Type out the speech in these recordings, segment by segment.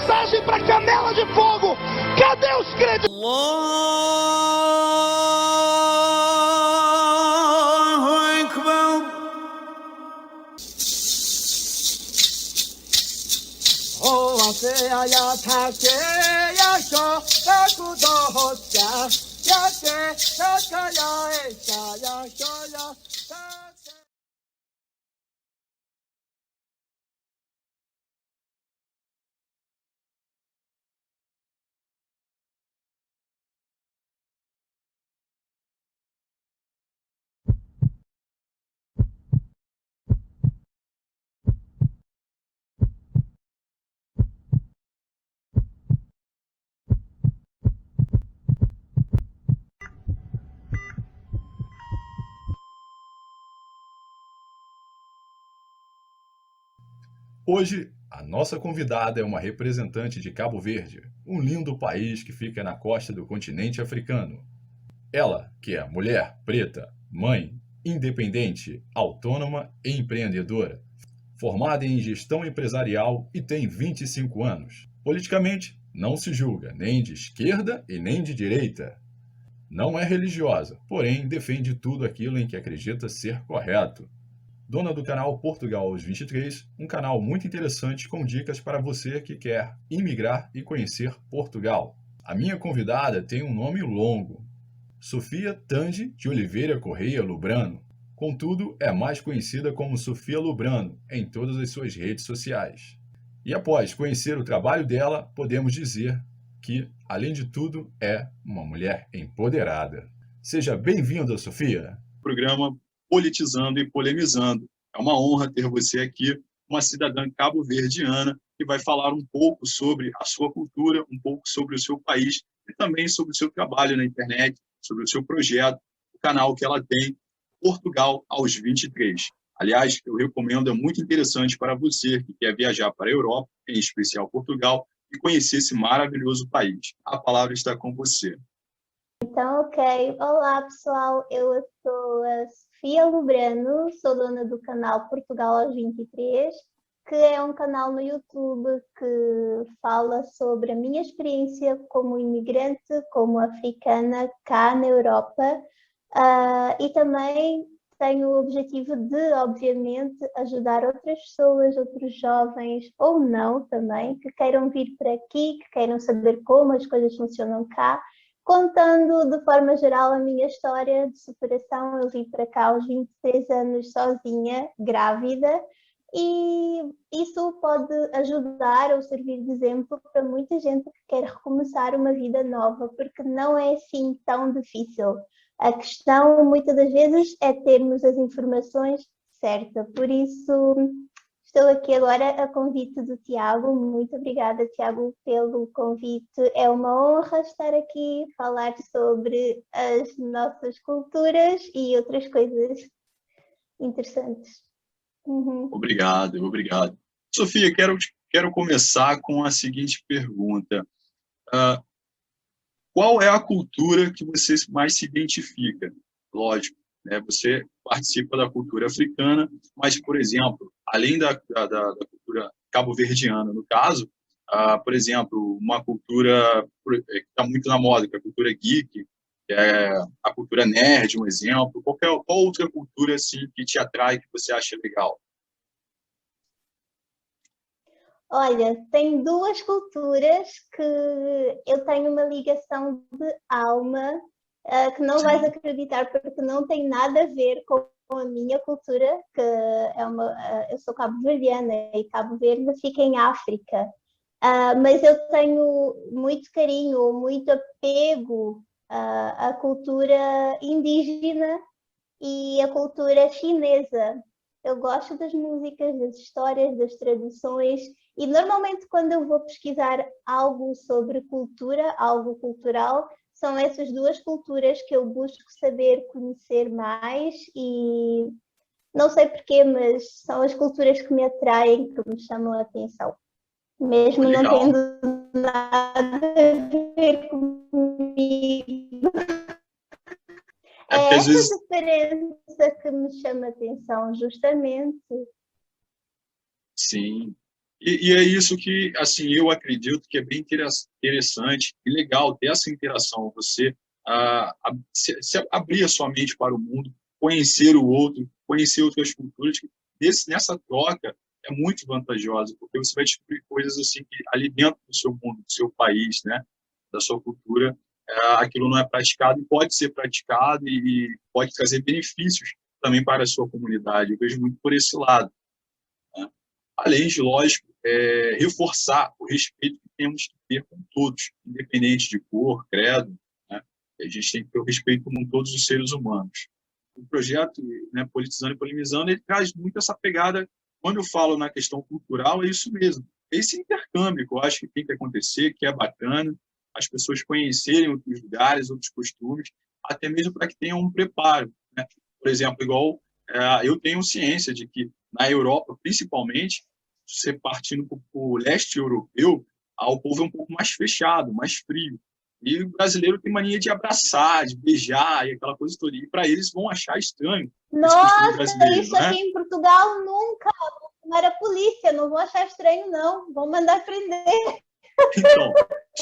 mensagem para Canela de Fogo. Cadê os crentes? Hoje, a nossa convidada é uma representante de Cabo Verde, um lindo país que fica na costa do continente africano. Ela, que é mulher, preta, mãe, independente, autônoma e empreendedora, formada em gestão empresarial e tem 25 anos. Politicamente, não se julga nem de esquerda e nem de direita. Não é religiosa, porém defende tudo aquilo em que acredita ser correto. Dona do canal Portugal aos 23, um canal muito interessante com dicas para você que quer imigrar e conhecer Portugal. A minha convidada tem um nome longo, Sofia Tange de Oliveira Correia Lubrano. Contudo, é mais conhecida como Sofia Lubrano em todas as suas redes sociais. E após conhecer o trabalho dela, podemos dizer que, além de tudo, é uma mulher empoderada. Seja bem-vinda, Sofia. Programa Politizando e Polemizando. É uma honra ter você aqui, uma cidadã cabo-verdiana, que vai falar um pouco sobre a sua cultura, um pouco sobre o seu país e também sobre o seu trabalho na internet, sobre o seu projeto, o canal que ela tem, Portugal aos 23. Aliás, eu recomendo, é muito interessante para você que quer viajar para a Europa, em especial Portugal, e conhecer esse maravilhoso país. A palavra está com você. Então, ok. Olá, pessoal. Eu sou a Sofia Lubrano, sou dona do canal Portugal aos 23, que é um canal no YouTube que fala sobre a minha experiência como imigrante, como africana, cá na Europa. E também tenho o objetivo de, obviamente, ajudar outras pessoas, outros jovens, ou não também, que queiram vir para aqui, que queiram saber como as coisas funcionam cá, contando de forma geral a minha história de superação. Eu vim para cá aos 23 anos sozinha, grávida, e isso pode ajudar ou servir de exemplo para muita gente que quer recomeçar uma vida nova, porque não é assim tão difícil. A questão, muitas das vezes, é termos as informações certas. Por isso, estou aqui agora a convite do Tiago. Muito obrigada, Tiago, pelo convite. É uma honra estar aqui, falar sobre as nossas culturas e outras coisas interessantes. Obrigado, obrigado. Sofia, quero começar com a seguinte pergunta. Qual é a cultura que você mais se identifica? Lógico, né? Você participa da cultura africana, mas, por exemplo, além da cultura cabo-verdiana, no caso, por exemplo, uma cultura que está muito na moda, que é a cultura geek, que é a cultura nerd, um exemplo. Qual outra cultura assim, que te atrai, que você acha legal? Olha, tem duas culturas que eu tenho uma ligação de alma, que não vais acreditar, porque não tem nada a ver com a minha cultura, que eu sou cabo-verdiana e Cabo Verde fica em África. Mas eu tenho muito carinho, muito apego à cultura indígena e à cultura chinesa. Eu gosto das músicas, das histórias, das tradições, e normalmente quando eu vou pesquisar algo sobre cultura, algo cultural, são essas duas culturas que eu busco saber, conhecer mais, e não sei porquê, mas são as culturas que me atraem, que me chamam a atenção. Mesmo não tendo nada a ver comigo. É essa diferença que me chama a atenção, justamente. Sim. E é isso que, assim, eu acredito que é bem interessante e legal ter essa interação, você se abrir a sua mente para o mundo, conhecer o outro, conhecer outras culturas. Nessa troca é muito vantajosa, porque você vai descobrir coisas assim que ali dentro do seu mundo, do seu país, né, da sua cultura, aquilo não é praticado e pode ser praticado e pode trazer benefícios também para a sua comunidade. Eu vejo muito por esse lado, né? Além de, lógico, reforçar o respeito que temos que ter com todos, independente de cor, credo, né? A gente tem que ter o respeito com todos os seres humanos. O projeto, né, Politizando e Polemizando, ele traz muito essa pegada. Quando eu falo na questão cultural, é isso mesmo. Esse intercâmbio que eu acho que tem que acontecer, que é bacana, as pessoas conhecerem outros lugares, outros costumes, até mesmo para que tenham um preparo, né? Por exemplo, igual eu tenho ciência de que na Europa, principalmente, você partindo para o leste europeu, o povo é um pouco mais fechado, mais frio. E o brasileiro tem mania de abraçar, de beijar e aquela coisa toda. E para eles vão achar estranho esse costume Nossa, brasileiro, isso né? aqui em Portugal nunca. Não era polícia, não vou achar estranho, não. Vão mandar prender. Então,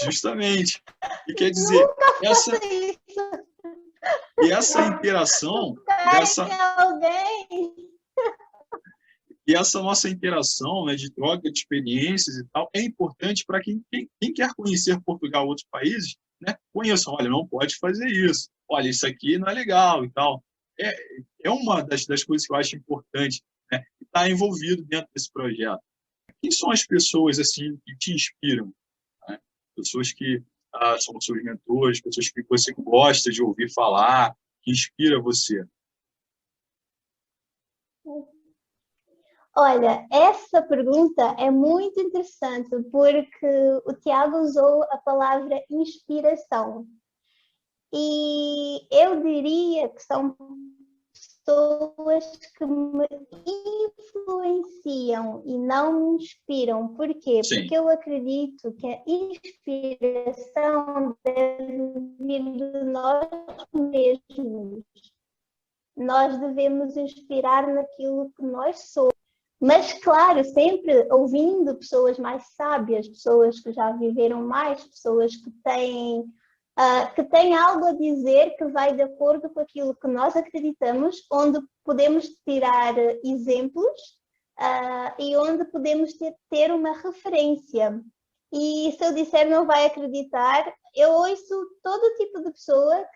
justamente. E quer dizer, Nunca faça isso. essa interação, Carregue alguém. e essa nossa interação, né, de troca de experiências e tal, é importante para quem quer conhecer Portugal ou outros países, né, conheçam, olha, não pode fazer isso, olha, isso aqui não é legal e tal. É uma das coisas que eu acho importante, né, estar envolvido dentro desse projeto. Quem são as pessoas assim que te inspiram, né? Pessoas que são seus mentores, pessoas que você gosta de ouvir falar, que inspira você. Olha, essa pergunta é muito interessante porque o Tiago usou a palavra inspiração. E eu diria que são pessoas que me influenciam e não me inspiram. Por quê? Sim. Porque eu acredito que a inspiração deve vir de nós mesmos. Nós devemos inspirar naquilo que nós somos. Mas, claro, sempre ouvindo pessoas mais sábias, pessoas que já viveram mais, pessoas que têm algo a dizer que vai de acordo com aquilo que nós acreditamos, onde podemos tirar exemplos e onde podemos ter uma referência. E se eu disser não vai acreditar, eu ouço todo tipo de pessoa que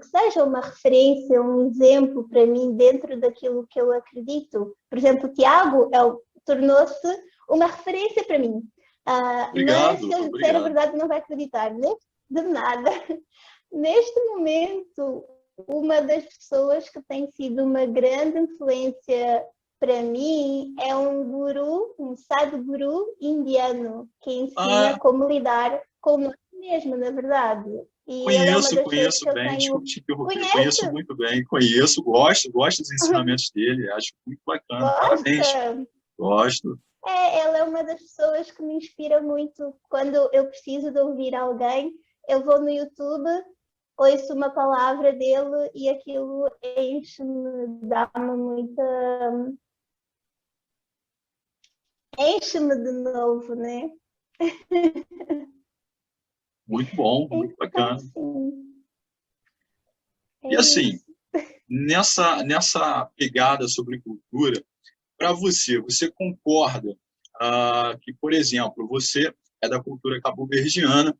seja uma referência, um exemplo para mim dentro daquilo que eu acredito. Por exemplo, o Tiago tornou-se uma referência para mim. Mas se eu disser a verdade não vai acreditar, né? De nada. Neste momento, uma das pessoas que tem sido uma grande influência para mim é um sadhguru indiano que ensina como lidar com nós mesmos, na verdade. E Conheço bem, desculpe te interromper, conheço muito bem, gosto dos ensinamentos dele, acho muito bacana, parabéns. Gosto. Ela é uma das pessoas que me inspira muito. Quando eu preciso de ouvir alguém, eu vou no YouTube, ouço uma palavra dele e aquilo enche-me, dá-me muita... Enche-me de novo, né? Muito bom, muito bacana. E assim, nessa pegada sobre cultura, para você concorda que, por exemplo, você é da cultura cabo-verdiana,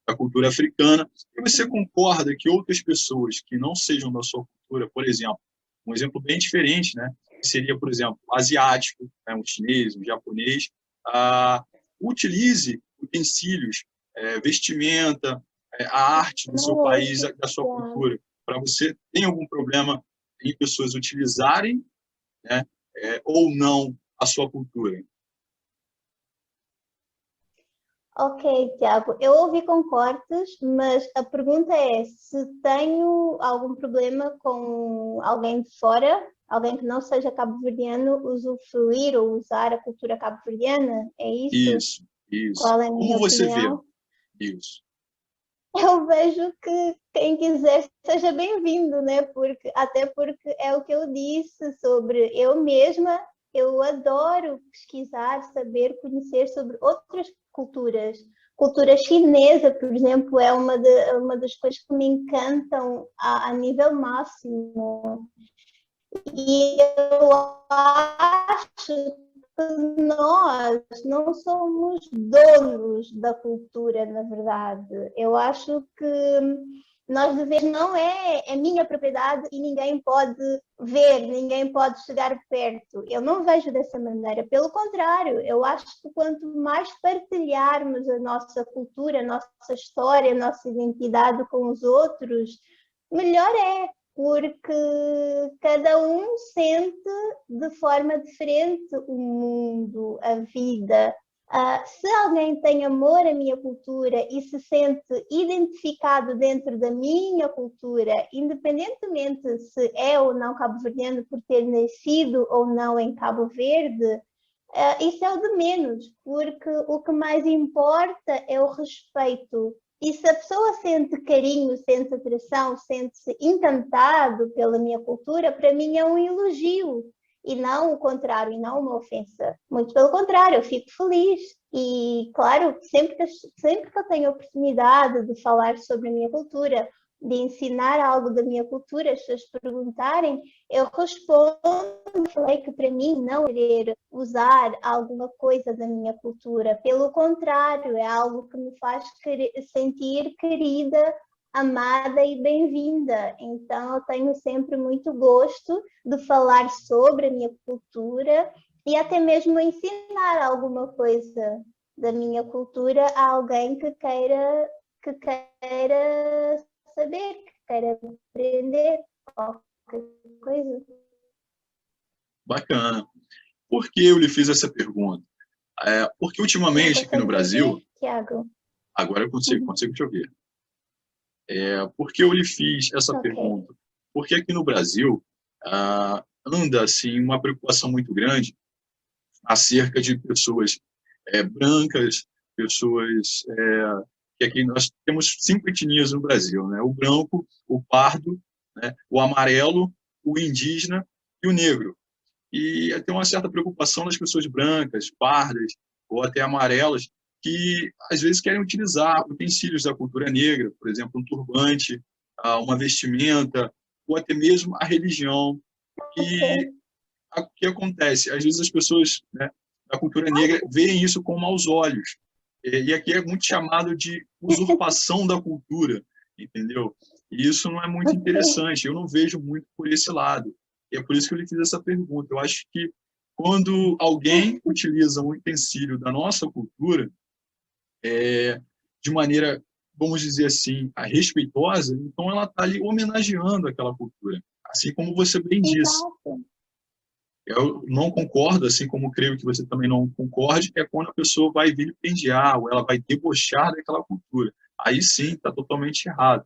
da cultura africana, e você concorda que outras pessoas que não sejam da sua cultura, por exemplo, um exemplo bem diferente, né, seria, por exemplo, asiático, né, um chinês, um japonês, utilize utensílios, vestimenta, a arte do seu país, da sua cultura. Para você, tem algum problema em pessoas utilizarem, né, ou não a sua cultura? Ok, Tiago, eu ouvi com cortes, mas a pergunta é se tenho algum problema com alguém de fora, alguém que não seja cabo-verdiano, usufruir ou usar a cultura cabo-verdiana? É isso? Isso. Qual é a minha Como você opinião? vê isso? Eu vejo que quem quiser seja bem-vindo, né? Até porque é o que eu disse sobre eu mesma eu adoro pesquisar, saber, conhecer sobre outras culturas. Cultura chinesa, por exemplo, é uma das coisas que me encantam a nível máximo. E eu acho que nós não somos donos da cultura, na verdade. Eu acho que nós devemos, não é minha propriedade e ninguém pode ver, ninguém pode chegar perto. Eu não vejo dessa maneira. Pelo contrário, eu acho que quanto mais partilharmos a nossa cultura, a nossa história, a nossa identidade com os outros, melhor é, porque cada um sente de forma diferente o mundo, a vida. Se alguém tem amor à minha cultura e se sente identificado dentro da minha cultura, independentemente se é ou não cabo-verdiano por ter nascido ou não em Cabo Verde, isso é o de menos, porque o que mais importa é o respeito. E se a pessoa sente carinho, sente atração, sente-se encantado pela minha cultura, para mim é um elogio e não o contrário, e não uma ofensa. Muito pelo contrário, eu fico feliz. E, claro, sempre que eu tenho a oportunidade de falar sobre a minha cultura, de ensinar algo da minha cultura, as pessoas perguntarem, eu respondo. Falei que para mim não querer usar alguma coisa da minha cultura, pelo contrário, é algo que me faz sentir querida, amada e bem-vinda. Então, eu tenho sempre muito gosto de falar sobre a minha cultura e até mesmo ensinar alguma coisa da minha cultura a alguém que queira saber, que queira aprender qualquer coisa. Bacana. Por que eu lhe fiz essa pergunta? Porque ultimamente aqui no Brasil... Tiago? Agora eu consigo te ouvir. Por que eu lhe fiz essa pergunta? Porque aqui no Brasil anda assim, uma preocupação muito grande acerca de pessoas brancas, pessoas... que aqui nós temos 5 etnias no Brasil, né? O branco, o pardo, né? O amarelo, o indígena e o negro. E tem uma certa preocupação das pessoas brancas, pardas ou até amarelas, que às vezes querem utilizar utensílios da cultura negra, por exemplo, um turbante, uma vestimenta, ou até mesmo a religião. E o que acontece? Às vezes as pessoas, né, da cultura negra veem isso com maus olhos. E aqui é muito chamado de usurpação da cultura, entendeu? E isso não é muito interessante, eu não vejo muito por esse lado. E é por isso que eu lhe fiz essa pergunta. Eu acho que quando alguém utiliza um utensílio da nossa cultura de maneira, vamos dizer assim, respeitosa, então ela está ali homenageando aquela cultura, assim como você bem disse. Eu não concordo, assim como creio que você também não concorde, é quando a pessoa vai vilipendiar ou ela vai debochar daquela cultura. Aí sim, está totalmente errado.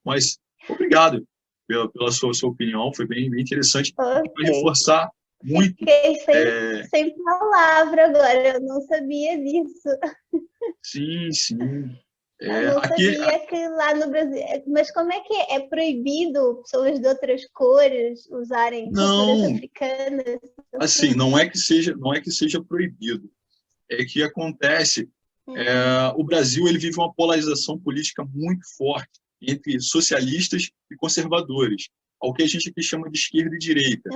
Mas obrigado pela sua opinião, foi bem interessante. Para reforçar muito... Fiquei sem palavra agora, eu não sabia disso. Sim, sim. Eu não sabia que lá no Brasil... Mas como é que é? É proibido pessoas de outras cores usarem culturas africanas? Assim, não é que seja proibido. É que acontece... o Brasil ele vive uma polarização política muito forte entre socialistas e conservadores, ao que a gente aqui chama de esquerda e direita.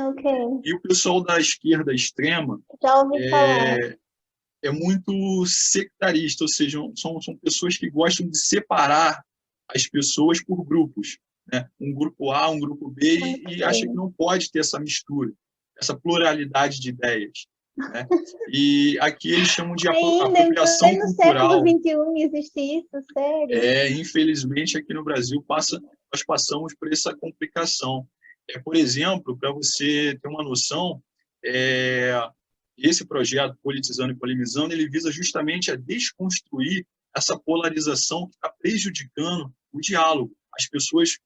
E o pessoal da esquerda extrema é muito sectarista, ou seja, são pessoas que gostam de separar as pessoas por grupos, né? Um grupo A, um grupo B, e acha que não pode ter essa mistura, essa pluralidade de ideias. Né? E aqui eles chamam de apropriação cultural. No século XXI existe isso, sério? Infelizmente, aqui no Brasil nós passamos por essa complicação. Por exemplo, para você ter uma noção, esse projeto Politizando e Polemizando, ele visa justamente a desconstruir essa polarização que está prejudicando o diálogo. As pessoas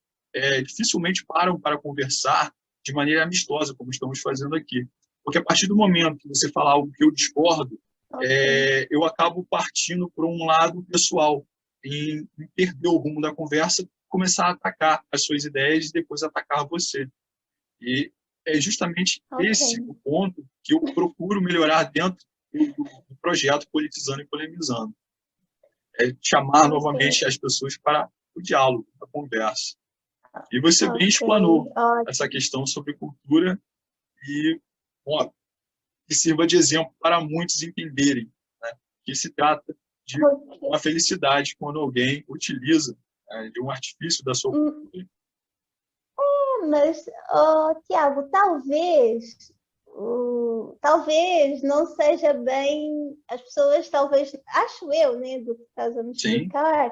dificilmente param para conversar de maneira amistosa, como estamos fazendo aqui. Porque a partir do momento que você fala algo que eu discordo, eu acabo partindo para um lado pessoal, em perder o rumo da conversa, começar a atacar as suas ideias e depois atacar você. E é justamente Ok. esse o ponto que eu procuro melhorar dentro do projeto Politizando e Polemizando. É chamar Ok. novamente as pessoas para o diálogo, a conversa. E você bem Ok. explanou Ótimo. essa questão sobre cultura e, ó, que sirva de exemplo para muitos entenderem, né, que se trata de Ok. uma felicidade quando alguém utiliza de um artifício da sua cultura. Mas, Tiago, talvez não seja bem, as pessoas talvez, acho eu, né, do que estás a me Sim, explicar,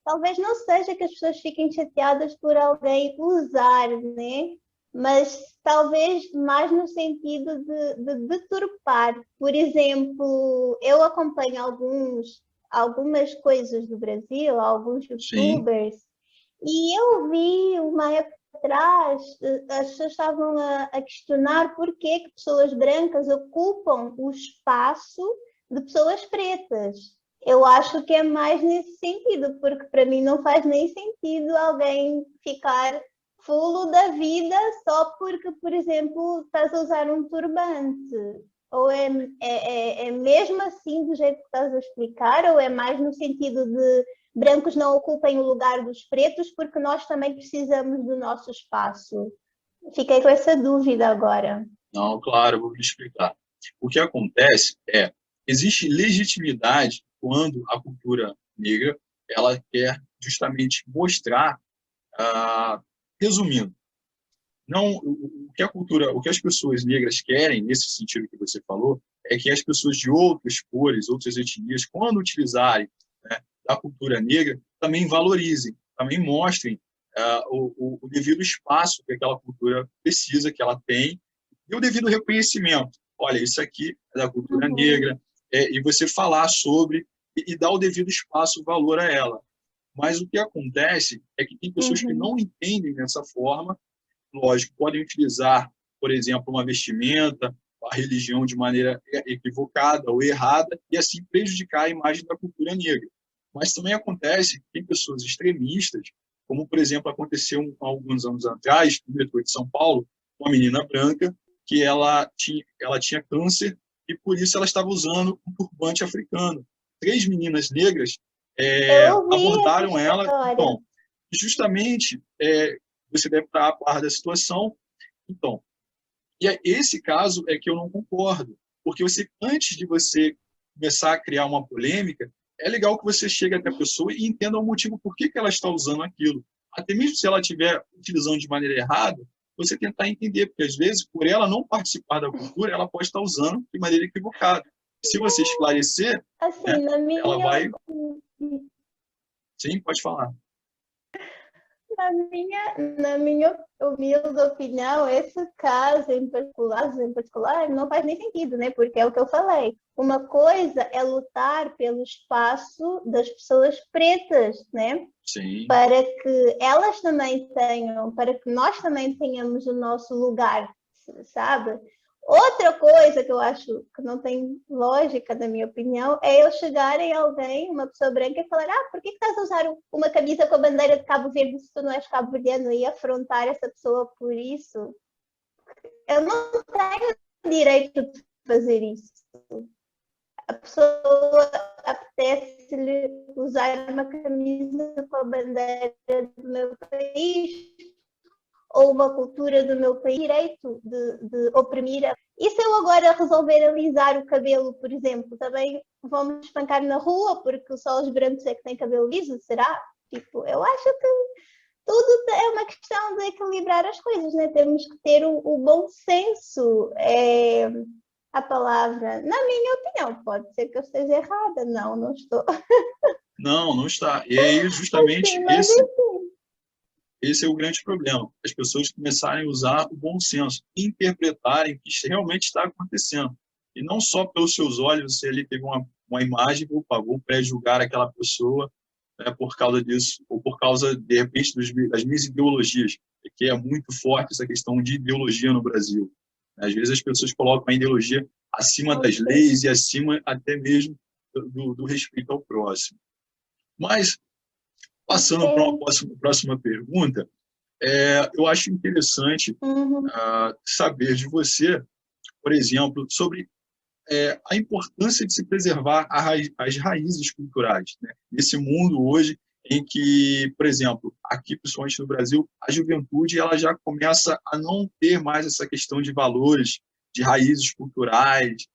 talvez não seja que as pessoas fiquem chateadas por alguém usar, né? Mas talvez mais no sentido de deturpar. Por exemplo, eu acompanho algumas coisas do Brasil, alguns sim, youtubers, e eu vi uma época atrás, as pessoas estavam a questionar por que pessoas brancas ocupam o espaço de pessoas pretas. Eu acho que é mais nesse sentido, porque para mim não faz nem sentido alguém ficar fulo da vida só porque, por exemplo, estás a usar um turbante. Ou é mesmo assim do jeito que estás a explicar, ou é mais no sentido de brancos não ocupem o lugar dos pretos porque nós também precisamos do nosso espaço? Fiquei com essa dúvida agora. não, claro, eu vou me explicar. O que acontece é, existe legitimidade quando a cultura negra ela quer justamente mostrar, resumindo, não o que a cultura, o que as pessoas negras querem nesse sentido que você falou é que as pessoas de outras cores, outras etnias, quando utilizarem, né, da cultura negra, também valorizem, também mostrem o devido espaço que aquela cultura precisa, que ela tem, e o devido reconhecimento. Olha, isso aqui é da cultura Uhum, negra, e você falar sobre e dar o devido espaço, valor a ela. Mas o que acontece é que tem pessoas que uhum. não entendem dessa forma. Lógico, podem utilizar, por exemplo, uma vestimenta, a religião de maneira equivocada ou errada, e assim prejudicar a imagem da cultura negra. Mas também acontece que tem pessoas extremistas, como, por exemplo, aconteceu há alguns anos atrás, no metrô de São Paulo, uma menina branca que ela tinha câncer e, por isso, ela estava usando um turbante africano. 3 meninas negras Eu ouvi essa abordaram ela. história. Então, justamente, você deve estar a par da situação. Então, esse caso é que eu não concordo, porque você, antes de você começar a criar uma polêmica, é legal que você chegue até a pessoa e entenda o motivo por que ela está usando aquilo. Até mesmo se ela estiver utilizando de maneira errada, você tentar entender, porque às vezes, por ela não participar da cultura, ela pode estar usando de maneira equivocada. Se você esclarecer, né, Assim, na ela minha, vai... Sim, pode falar. na minha humilde opinião, esse caso em particular, não faz nem sentido, né? Porque é o que eu falei. Uma coisa é lutar pelo espaço das pessoas pretas, né? Sim, Para que elas também tenham, para que nós também tenhamos o nosso lugar, sabe? Outra coisa que eu acho que não tem lógica, na minha opinião, é eu chegarem alguém, uma pessoa branca, e falar: por que estás a usar uma camisa com a bandeira de Cabo Verde se tu não és cabo-verdiano, e afrontar essa pessoa por isso? Eu não tenho direito de fazer isso. A pessoa apetece-lhe usar uma camisa com a bandeira do meu país ou uma cultura do meu país, direito de oprimir. E se eu agora resolver alisar o cabelo, por exemplo, também vão me espancar na rua porque só os brancos é que têm cabelo liso, será? Tipo, eu acho que tudo é uma questão de equilibrar as coisas, né? Temos que ter o bom senso. A palavra, na minha opinião, pode ser que eu esteja errada. Não, não estou. não, não está. E aí, justamente, Assim, mas enfim. esse é o grande problema. As pessoas começarem a usar o bom senso, interpretarem o que realmente está acontecendo. E não só pelos seus olhos, você ali teve uma imagem, opa, vou pré-julgar aquela pessoa, né, por causa disso, ou por causa, de repente, das minhas ideologias, que é muito forte essa questão de ideologia no Brasil. Às vezes as pessoas colocam a ideologia acima das Ok. leis e acima até mesmo do respeito ao próximo. Mas, passando para uma Ok. próxima pergunta, eu acho interessante saber de você, por exemplo, sobre a importância de se preservar as raízes culturais, né? Nesse mundo hoje em que, por exemplo, aqui, principalmente no Brasil, a juventude ela já começa a não ter mais essa questão de valores, de raízes culturais,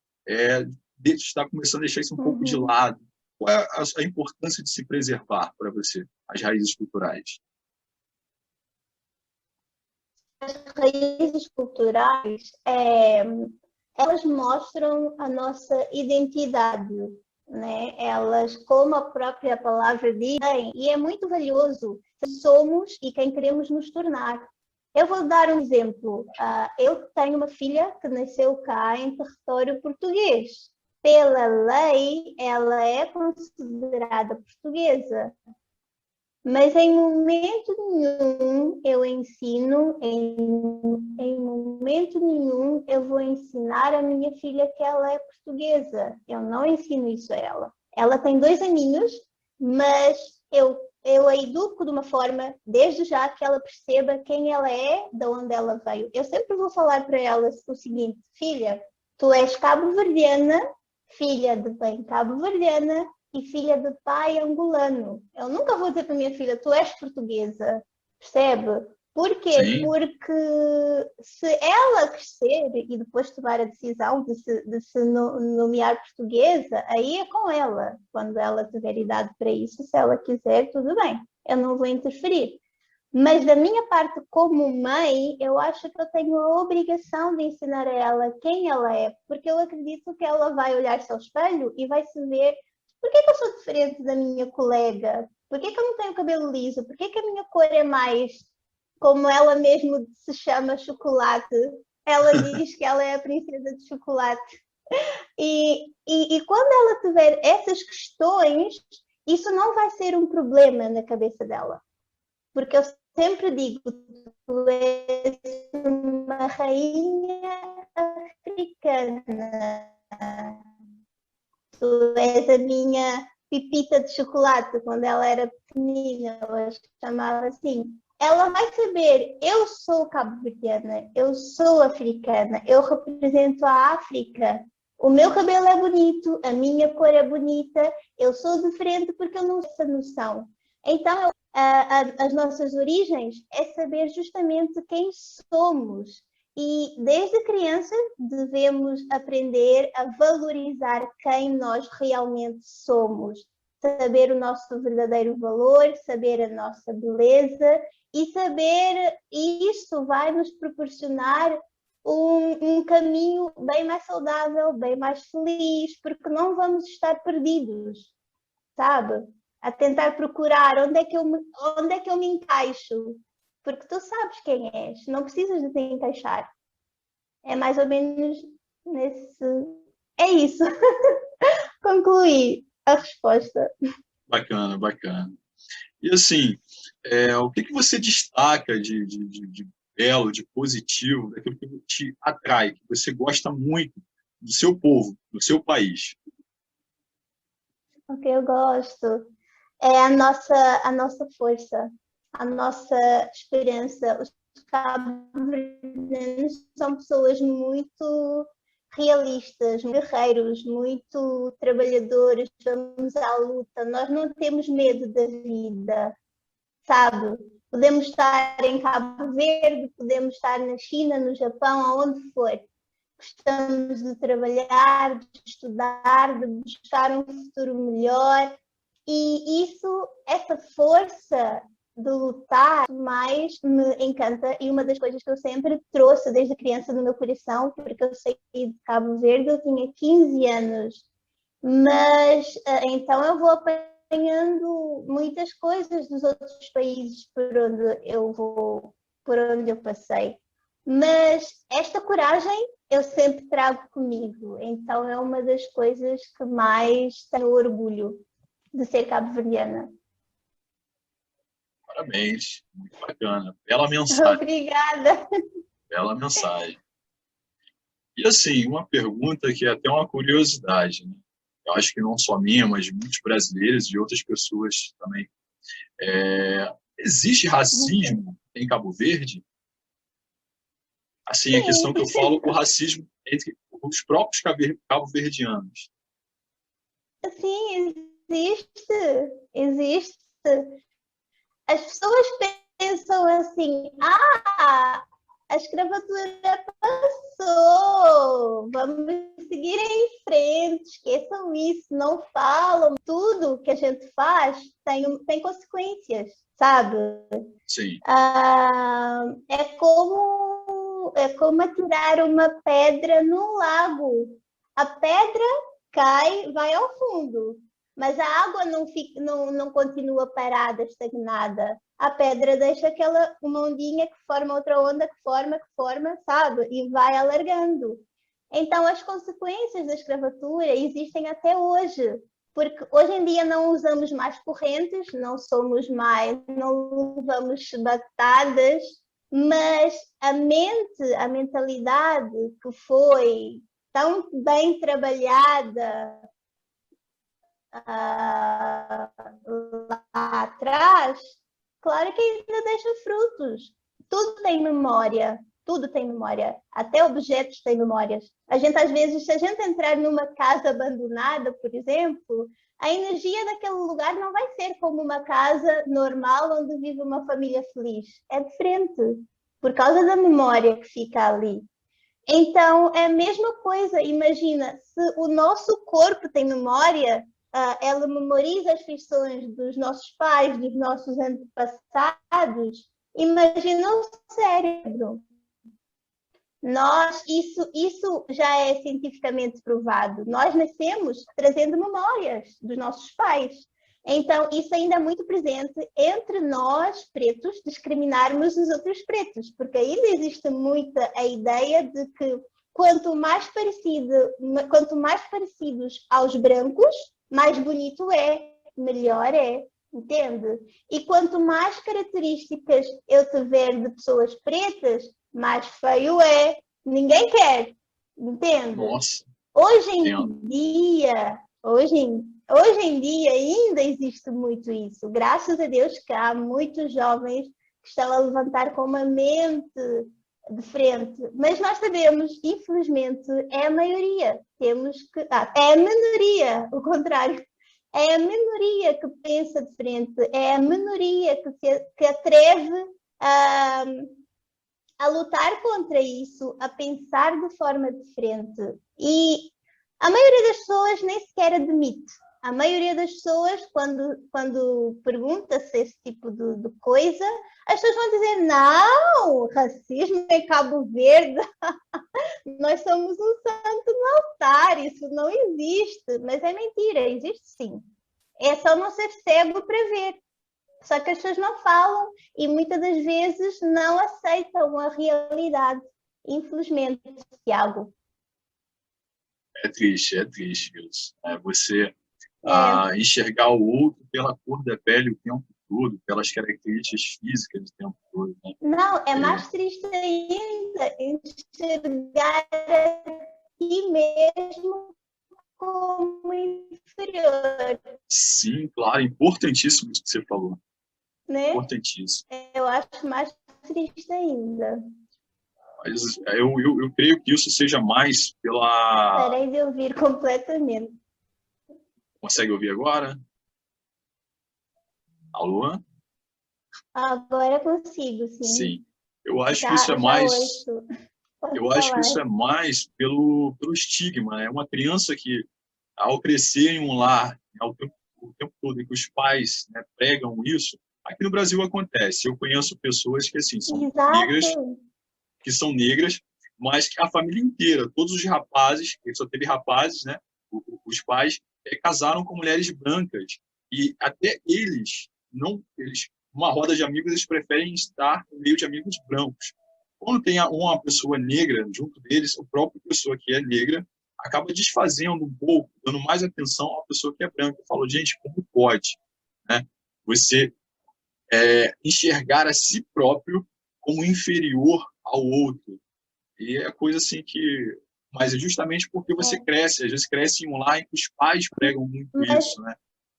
está começando a deixar isso um pouco de lado. Qual é a importância de se preservar para você as raízes culturais? As raízes culturais, elas mostram a nossa identidade, né? Elas, como a própria palavra diz, e é muito valioso quem somos e quem queremos nos tornar. Eu vou dar um exemplo. Eu tenho uma filha que nasceu cá em território português. Pela lei, ela é considerada portuguesa. Mas em momento nenhum eu ensino, em momento nenhum eu vou ensinar a minha filha que ela é portuguesa. Eu não ensino isso a ela. Ela tem 2 aninhos, mas eu a educo de uma forma, desde já, que ela perceba quem ela é, de onde ela veio. Eu sempre vou falar para ela o seguinte: filha, tu és cabo-verdiana, filha de bem cabo-verdiana, e filha de pai angolano. Eu nunca vou dizer para a minha filha, tu és portuguesa, percebe? Porquê? Sim. Porque se ela crescer e depois tomar a decisão de se nomear portuguesa, aí é com ela. Quando ela tiver idade para isso, se ela quiser, tudo bem. Eu não vou interferir. Mas da minha parte como mãe, eu acho que eu tenho a obrigação de ensinar a ela quem ela é, porque eu acredito que ela vai olhar-se ao espelho e vai se ver: por que eu sou diferente da minha colega? Por que eu não tenho cabelo liso? Por que a minha cor é mais, como ela mesmo se chama, chocolate? Ela diz que ela é a princesa de chocolate. E quando ela tiver essas questões, isso não vai ser um problema na cabeça dela. Porque eu sempre digo, tu és uma rainha africana. Tu és a minha pipita de chocolate. Quando ela era pequenina, eu chamava assim. Ela vai saber, eu sou cabo-verdiana, eu sou africana, eu represento a África. O meu cabelo é bonito, a minha cor é bonita, eu sou diferente porque eu não tenho essa noção. Então, as nossas origens é saber justamente quem somos. E desde criança devemos aprender a valorizar quem nós realmente somos, saber o nosso verdadeiro valor, saber a nossa beleza e isso vai nos proporcionar um caminho bem mais saudável, bem mais feliz, porque não vamos estar perdidos, sabe? A tentar procurar onde é que eu me encaixo. Porque tu sabes quem és, não precisas de te encaixar. É mais ou menos nesse... É isso. Concluí a resposta. Bacana, bacana. E assim, o que você destaca de belo, de positivo, daquilo que te atrai, que você gosta muito do seu povo, do seu país? O que eu gosto é a nossa força, a nossa esperança. Os cabo-verdianos são pessoas muito realistas, guerreiros, muito trabalhadores, vamos à luta. Nós não temos medo da vida, sabe? Podemos estar em Cabo Verde, podemos estar na China, no Japão, aonde for. Gostamos de trabalhar, de estudar, de buscar um futuro melhor. E essa força de lutar mais me encanta, e uma das coisas que eu sempre trouxe desde criança no meu coração, porque eu saí de Cabo Verde, eu tinha 15 anos, mas então eu vou apanhando muitas coisas dos outros países por onde eu vou, por onde eu passei, mas esta coragem eu sempre trago comigo, então é uma das coisas que mais tenho orgulho de ser cabo-verdiana. Parabéns, muito bacana. Bela mensagem. Obrigada. Bela mensagem. E assim, uma pergunta que é até uma curiosidade, né? Eu acho que não só minha, mas de muitos brasileiros e de outras pessoas também. Existe racismo em Cabo Verde, assim, a Sim, questão que eu falo, o racismo entre os próprios cabo-verdianos. sim, existe. As pessoas pensam assim, a escravatura passou, vamos seguir em frente, esqueçam isso, não falam. Tudo que a gente faz tem consequências, sabe? Sim, É como atirar uma pedra no lago. A pedra cai, vai ao fundo, mas a água não continua parada, estagnada. A pedra deixa uma ondinha que forma outra onda, que forma, sabe? E vai alargando. Então, as consequências da escravatura existem até hoje, porque hoje em dia não usamos mais correntes, não levamos batadas, mas a mentalidade que foi tão bem trabalhada lá atrás, claro que ainda deixa frutos. Tudo tem memória, até objetos têm memórias. A gente, às vezes, se a gente entrar numa casa abandonada, por exemplo, a energia daquele lugar não vai ser como uma casa normal onde vive uma família feliz. É diferente, por causa da memória que fica ali. Então, é a mesma coisa. Imagina, se o nosso corpo tem memória, ela memoriza as feições dos nossos pais, dos nossos antepassados. Imagina o cérebro. Isso já é cientificamente provado. Nós nascemos trazendo memórias dos nossos pais. Então, isso ainda é muito presente entre nós, pretos, discriminarmos os outros pretos, porque ainda existe muita a ideia de que quanto mais parecidos aos brancos, mais bonito é, melhor é, entende? E quanto mais características eu tiver de pessoas pretas, mais feio é. Ninguém quer, entende? nossa, Hoje entendo. em dia ainda existe muito isso. Graças a Deus que há muitos jovens que estão a levantar com uma mente de frente. Mas nós sabemos, infelizmente, é a maioria. É a minoria, o contrário. É a minoria que pensa de frente, é a minoria que atreve a lutar contra isso, a pensar de forma diferente. E a maioria das pessoas nem sequer admite. A maioria das pessoas, quando pergunta-se esse tipo de coisa, as pessoas vão dizer, não, racismo em Cabo Verde, nós somos um santo no altar, isso não existe. Mas é mentira, existe sim. É só não ser cego para ver. Só que as pessoas não falam e muitas das vezes não aceitam a realidade. Infelizmente, Tiago. É triste, Wilson. Você É, enxergar o outro pela cor da pele o tempo todo, pelas características físicas o tempo todo. Né? não, é mais triste ainda enxergar a ti mesmo como inferior, Sim, claro, importantíssimo isso que você falou. né? Importantíssimo. Eu acho mais triste ainda. Mas eu creio que isso seja mais pela... Parei de ouvir completamente. Consegue ouvir agora? Alô? Agora consigo, sim. Sim. Eu acho que isso é Já mais... ouço. Pode Eu acho que falar. isso é mais pelo estigma. É uma criança que, ao crescer em um lar, né, o tempo todo em que os pais, né, pregam isso, aqui no Brasil acontece. Eu conheço pessoas que assim Exato. são negras, mas que a família inteira, todos os rapazes, que só teve rapazes, né, os pais casaram com mulheres brancas e até eles, uma roda de amigos, eles preferem estar no meio de amigos brancos. Quando tem uma pessoa negra junto deles, a própria pessoa que é negra acaba desfazendo um pouco, dando mais atenção à pessoa que é branca. Eu falo, gente, como pode, né, você enxergar a si próprio como inferior ao outro? E é coisa assim que... Mas é justamente porque você cresce, às vezes cresce em um lar em que os pais pregam muito Mas isso, né?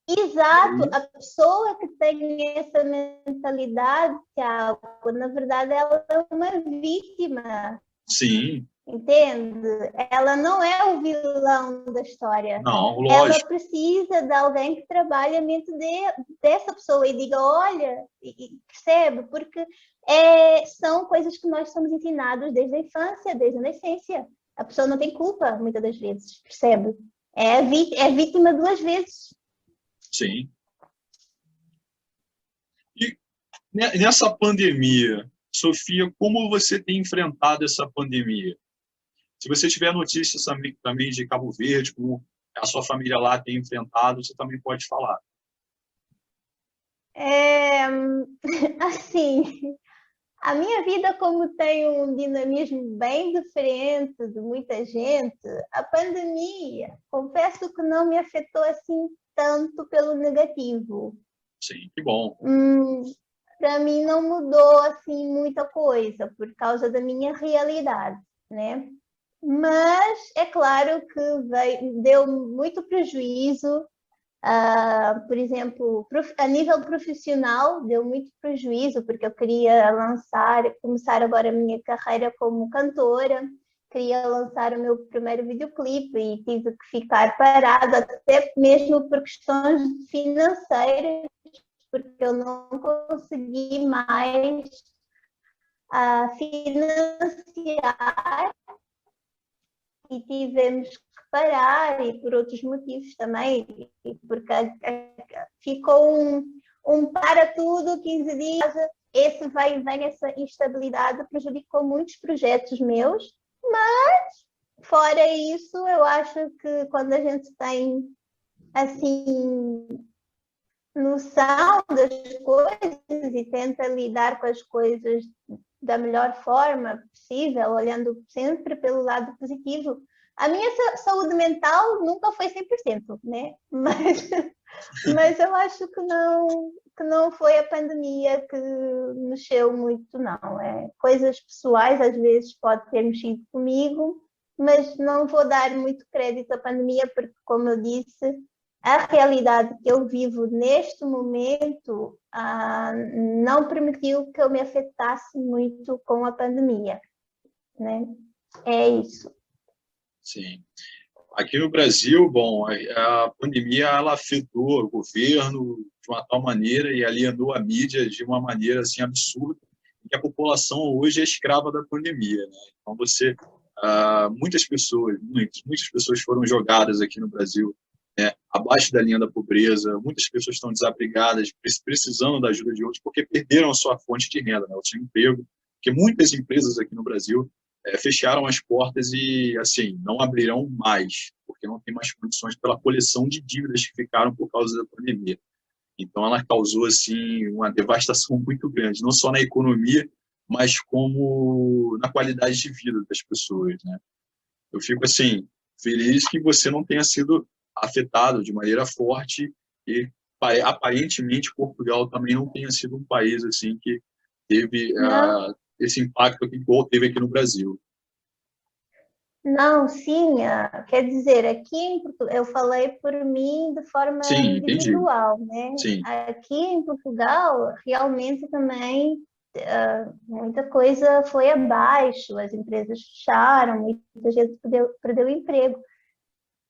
Exato, a pessoa que tem essa mentalidade, Thiago, na verdade ela é uma vítima, Sim, entende? Ela não é o vilão da história. não, Ela lógico. precisa de alguém que trabalhe a mente dessa pessoa e diga, olha, e percebe, porque são coisas que nós somos ensinados desde a infância, desde a nascença. A pessoa não tem culpa, muitas das vezes, percebe? É vítima duas vezes. Sim. E nessa pandemia, Sofia, como você tem enfrentado essa pandemia? Se você tiver notícias também de Cabo Verde, como a sua família lá tem enfrentado, você também pode falar. Assim, a minha vida, como tem um dinamismo bem diferente de muita gente, a pandemia, confesso que não me afetou assim tanto pelo negativo. Sim, que bom. Para mim não mudou assim muita coisa por causa da minha realidade, né? Mas é claro que deu muito prejuízo. Por exemplo, a nível profissional, deu muito prejuízo, porque eu queria começar agora a minha carreira como cantora, queria lançar o meu primeiro videoclipe e tive que ficar parada, até mesmo por questões financeiras, porque eu não consegui mais financiar e tivemos que parar, e por outros motivos também, porque ficou um para tudo, 15 dias, esse vai e vem, essa instabilidade prejudicou muitos projetos meus, mas fora isso, eu acho que quando a gente tem assim noção das coisas e tenta lidar com as coisas da melhor forma possível, olhando sempre pelo lado positivo. A minha saúde mental nunca foi 100%, né? Mas eu acho que não foi a pandemia que mexeu muito, não. Coisas pessoais, às vezes, pode ter mexido comigo, mas não vou dar muito crédito à pandemia, porque, como eu disse, a realidade que eu vivo neste momento não permitiu que eu me afetasse muito com a pandemia, né? É isso. Sim. Aqui no Brasil, bom, a pandemia ela afetou o governo de uma tal maneira e alienou a mídia de uma maneira assim absurda, que a população hoje é escrava da pandemia, né? Então muitas pessoas foram jogadas aqui no Brasil, né, abaixo da linha da pobreza, muitas pessoas estão desabrigadas, precisando da ajuda de outros, porque perderam a sua fonte de renda, né? O seu emprego, porque muitas empresas aqui no Brasil fecharam as portas e, assim, não abrirão mais, porque não tem mais condições pela coleção de dívidas que ficaram por causa da pandemia. Então, ela causou, assim, uma devastação muito grande, não só na economia, mas como na qualidade de vida das pessoas, né? Eu fico, assim, feliz que você não tenha sido afetado de maneira forte e, aparentemente, Portugal também não tenha sido um país, assim, que teve esse impacto que igual teve aqui no Brasil. Não, sim, quer dizer, aqui em Portugal, eu falei por mim de forma Sim, entendi. individual, né? Sim. Aqui em Portugal, realmente também muita coisa foi abaixo, as empresas fecharam, muita gente perdeu emprego.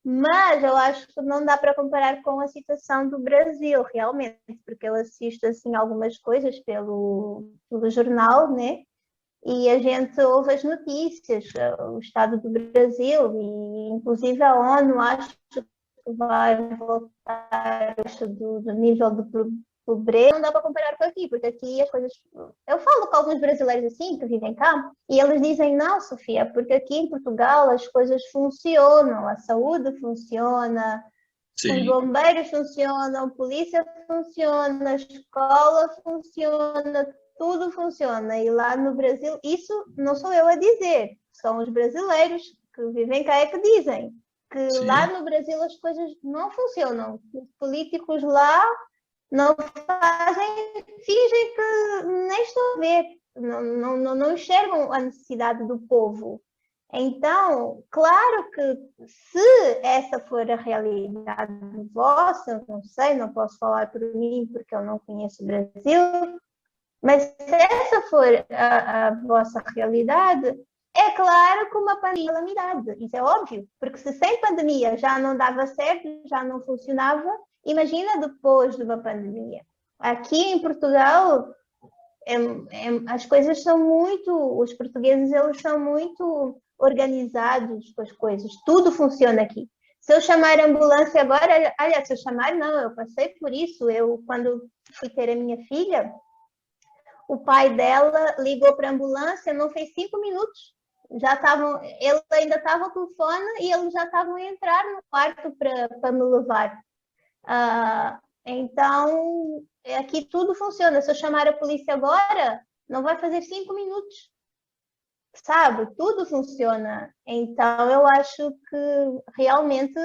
Mas eu acho que não dá para comparar com a situação do Brasil, realmente, porque eu assisto assim algumas coisas pelo jornal, né? E a gente ouve as notícias, o estado do Brasil, e inclusive a ONU acho que vai voltar do nível do pobreza. Não dá para comparar com aqui, porque aqui as coisas. Eu falo com alguns brasileiros assim, que vivem cá, e eles dizem: não, Sofia, porque aqui em Portugal as coisas funcionam, a saúde funciona, os Sim. bombeiros funcionam, a polícia funciona, a escola funciona, tudo funciona. E lá no Brasil, isso não sou eu a dizer, são os brasileiros que vivem cá é que dizem que Sim. lá no Brasil as coisas não funcionam. Os políticos lá não fazem, fingem que nem estão a ver, não enxergam a necessidade do povo. Então, claro que se essa for a realidade vossa, não sei, não posso falar por mim porque eu não conheço o Brasil, mas se essa for a vossa realidade, é claro que uma pandemia é calamidade, isso é óbvio, porque se sem pandemia já não dava certo, já não funcionava, imagina depois de uma pandemia. Aqui em Portugal, as coisas são muito, os portugueses eles são muito organizados com as coisas, tudo funciona aqui. Se eu chamar a ambulância agora, aliás, se eu chamar, não, eu passei por isso, eu quando fui ter a minha filha, o pai dela ligou para a ambulância, não fez 5 minutos, já estavam, ele ainda estava ao telefone e eles já estavam a entrar no quarto para me levar. Então, aqui tudo funciona. Se eu chamar a polícia agora, não vai fazer 5 minutos. Sabe? Tudo funciona. Então, eu acho que realmente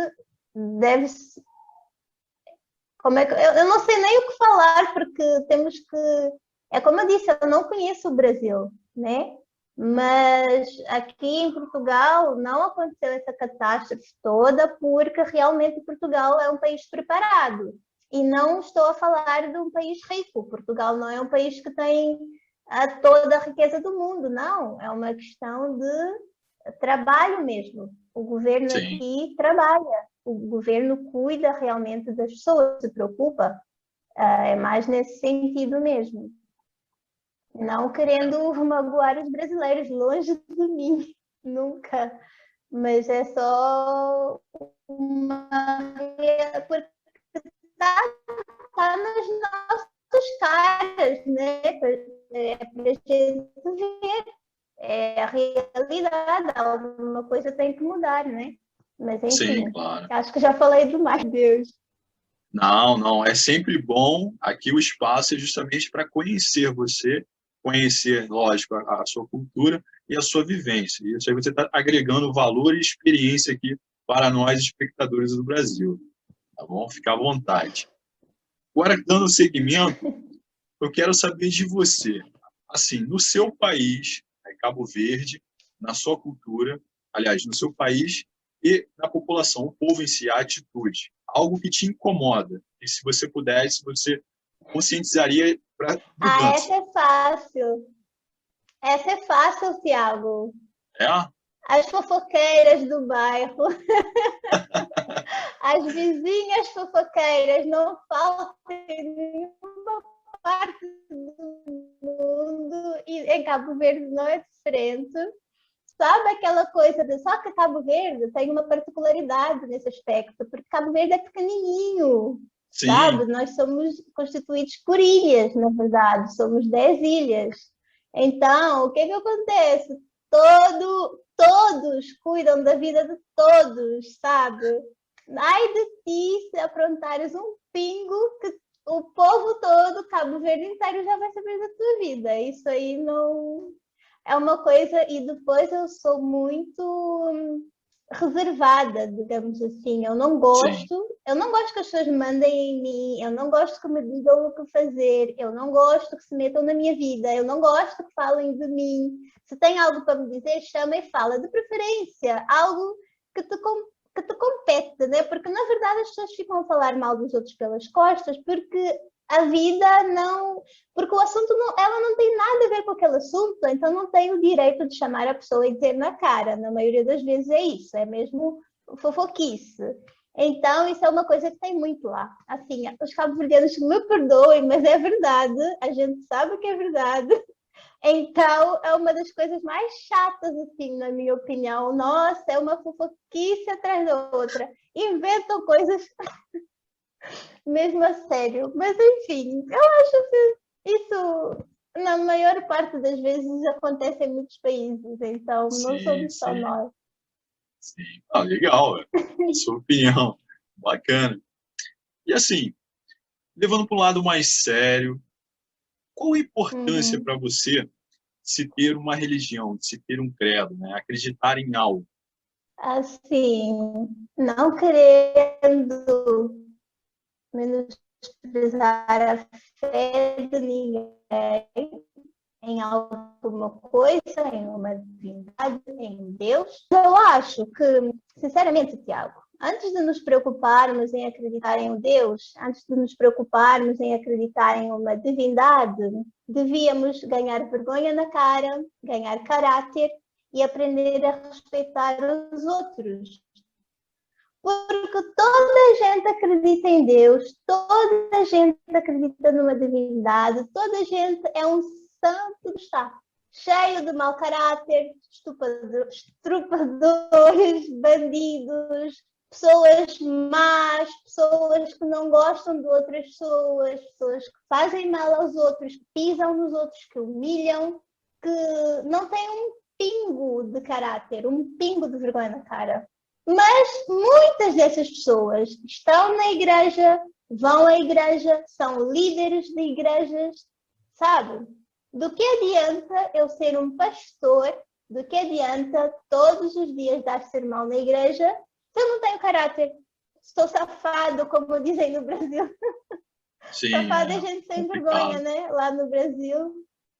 deve-se. Como é que... eu não sei nem o que falar, porque temos que. É como eu disse, eu não conheço o Brasil, né? Mas aqui em Portugal não aconteceu essa catástrofe toda, porque realmente Portugal é um país preparado. E não estou a falar de um país rico. Portugal não é um país que tem toda a riqueza do mundo, não. É uma questão de trabalho mesmo. O governo Sim. aqui trabalha. O governo cuida realmente das pessoas, se preocupa. É mais nesse sentido mesmo. Não querendo magoar os brasileiros, longe de mim, nunca. Mas é só uma... porque está nas nossas caras, né? É para a gente ver. É a realidade, alguma coisa tem que mudar, né? Mas enfim, Sim, claro. acho que já falei demais, Deus. Não, é sempre bom. Aqui o espaço é justamente para conhecer você, conhecer, lógico, a sua cultura e a sua vivência. Isso aí você está agregando valor e experiência aqui para nós, espectadores do Brasil. Tá bom? Fica à vontade. Agora, dando seguimento, eu quero saber de você. Assim, no seu país, Cabo Verde, na sua cultura, aliás, no seu país e na população, o povo em si, a atitude, algo que te incomoda, e se você pudesse, você conscientizaria para mudança. Essa é fácil. Essa é fácil, Thiago. É? As fofoqueiras do bairro. As vizinhas fofoqueiras não faltam em nenhuma parte do mundo e em Cabo Verde não é diferente. Sabe aquela coisa de só que Cabo Verde tem uma particularidade nesse aspecto, porque Cabo Verde é pequenininho, Sim. sabe? Nós somos constituídos por ilhas, na verdade, somos 10 ilhas. Então, o que é que acontece? Todos cuidam da vida de todos, sabe? Ai de ti se aprontares um pingo que o povo todo, Cabo Verde inteiro, já vai saber da tua vida. Isso aí não... É uma coisa... E depois eu sou muito reservada, digamos assim. Eu não gosto que as pessoas mandem em mim, eu não gosto que me digam o que fazer, eu não gosto que se metam na minha vida, eu não gosto que falem de mim. Se tem algo para me dizer, chama e fala. De preferência, algo que te compete, né? Porque na verdade as pessoas ficam a falar mal dos outros pelas costas, porque a vida não... Porque o assunto, ela não tem nada a ver com aquele assunto, então não tem o direito de chamar a pessoa e dizer na cara. Na maioria das vezes é isso, é mesmo fofoquice. Então, isso é uma coisa que tem muito lá. Assim, os cabo-verdianos me perdoem, mas é verdade, a gente sabe que é verdade. Então, é uma das coisas mais chatas, assim, na minha opinião. Nossa, é uma fofoquice atrás da outra. Inventam coisas mesmo a sério. Mas, enfim, eu acho que isso, na maior parte das vezes, acontece em muitos países. Então, não somos só nós. Sim. Ah, legal, a sua opinião. Bacana. E assim, levando para um lado mais sério, qual a importância para você de se ter uma religião, de se ter um credo, né? Acreditar em algo? Assim, não querendo menosprezar a fé de ninguém, em alguma coisa, em uma divindade, em Deus. Eu acho que, sinceramente, Tiago, antes de nos preocuparmos em acreditar em um Deus, antes de nos preocuparmos em acreditar em uma divindade, devíamos ganhar vergonha na cara, ganhar caráter e aprender a respeitar os outros. Porque toda a gente acredita em Deus, toda a gente acredita numa divindade, toda a gente é um santo que está cheio de mau caráter, estrupadores, bandidos, pessoas más, pessoas que não gostam de outras pessoas, pessoas que fazem mal aos outros, que pisam nos outros, que humilham, que não têm um pingo de caráter, um pingo de vergonha na cara. Mas muitas dessas pessoas estão na igreja, vão à igreja, são líderes de igrejas, sabe? Do que adianta eu ser um pastor? Do que adianta todos os dias dar sermão na igreja se eu não tenho caráter? Estou safado, como dizem no Brasil. Sim, Safado é gente sem vergonha, né? Lá no Brasil.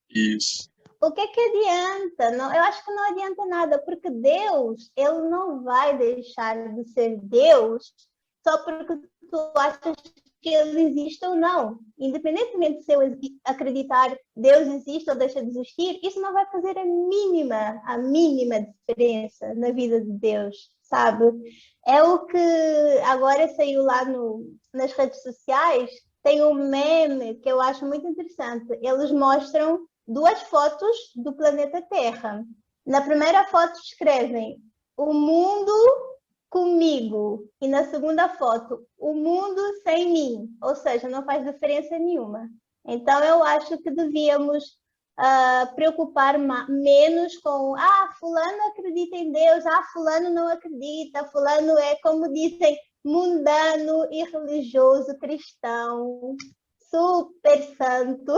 Isso. O que adianta? Não, eu acho que não adianta nada, porque Deus, ele não vai deixar de ser Deus só porque tu achas que ele existe ou não. Independentemente se eu acreditar Deus existe ou deixa de existir, isso não vai fazer a mínima diferença na vida de Deus, sabe? É o que agora saiu lá nas redes sociais, tem um meme que eu acho muito interessante. Eles mostram 2 fotos do planeta Terra. Na primeira foto escrevem o mundo comigo e na segunda foto o mundo sem mim, ou seja, não faz diferença nenhuma. Então eu acho que devíamos preocupar menos com fulano acredita em Deus, fulano não acredita, fulano é, como dizem, mundano e religioso cristão, super santo.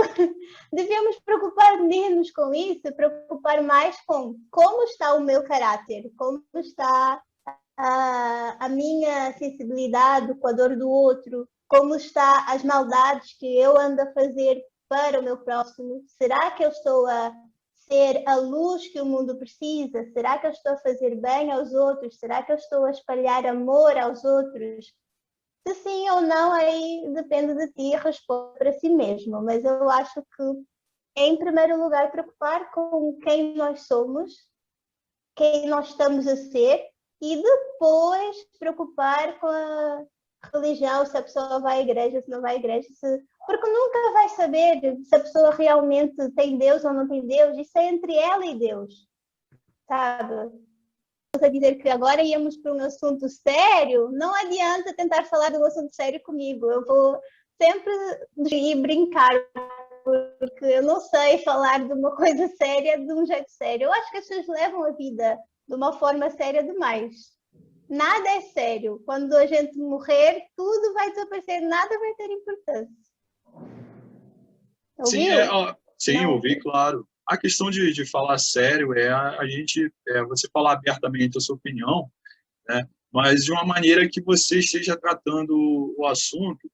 Devíamos preocupar menos com isso, preocupar mais com como está o meu caráter, como está a minha sensibilidade com a dor do outro, como está as maldades que eu ando a fazer para o meu próximo. Será que eu estou a ser a luz que o mundo precisa? Será que eu estou a fazer bem aos outros? Será que eu estou a espalhar amor aos outros? Se sim ou não, aí depende de ti responder para si mesmo. Mas eu acho que, em primeiro lugar, preocupar com quem nós somos, quem nós estamos a ser, e depois preocupar com a religião, se a pessoa vai à igreja, se não vai à igreja, porque nunca vai saber se a pessoa realmente tem Deus ou não tem Deus. Isso é entre ela e Deus, sabe? A dizer que agora íamos para um assunto sério, não adianta tentar falar de um assunto sério comigo. Eu vou sempre ir brincar, porque eu não sei falar de uma coisa séria de um jeito sério. Eu acho que as pessoas levam a vida de uma forma séria demais. Nada é sério. Quando a gente morrer, tudo vai desaparecer, nada vai ter importância. Ouviu? Sim, eu ouvi, claro. A questão de falar sério é você falar abertamente a sua opinião, né? Mas de uma maneira que você esteja tratando o assunto,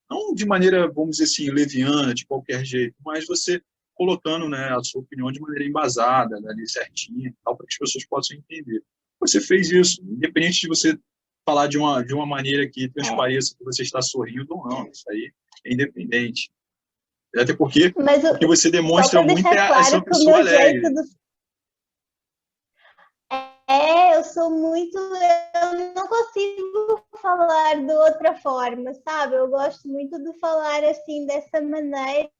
não de maneira, vamos dizer assim, leviana, de qualquer jeito, mas você colocando, né, a sua opinião de maneira embasada, né, ali certinha, tal, para que as pessoas possam entender. Você fez isso, independente de você falar de uma maneira que transpareça que você está sorrindo ou não, isso aí é independente. Até porque você demonstra muito a sua pessoa alegre. Eu não consigo falar de outra forma, sabe? Eu gosto muito de falar assim, dessa maneira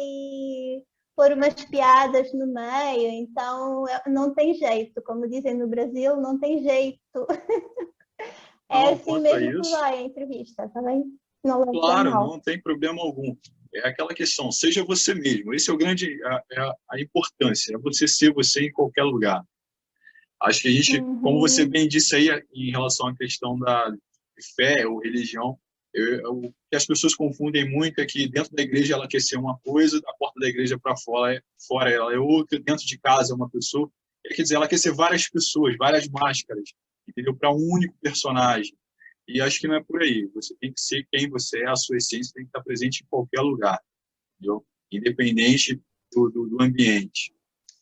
e pôr umas piadas no meio, então não tem jeito, como dizem no Brasil, não tem jeito. Assim mesmo que vai a entrevista, tá bem? Claro, não tem problema algum. É aquela questão, seja você mesmo. Esse é a importância, é você ser você em qualquer lugar. Acho que a gente, como você bem disse aí em relação à questão da fé ou religião, o que as pessoas confundem muito é que dentro da igreja ela quer ser uma coisa, da porta da igreja para fora ela é outra, dentro de casa é uma pessoa. Quer dizer, ela quer ser várias pessoas, várias máscaras, entendeu? Para um único personagem. E acho que não é por aí. Você tem que ser quem você é, a sua essência tem que estar presente em qualquer lugar, entendeu? Independente do ambiente.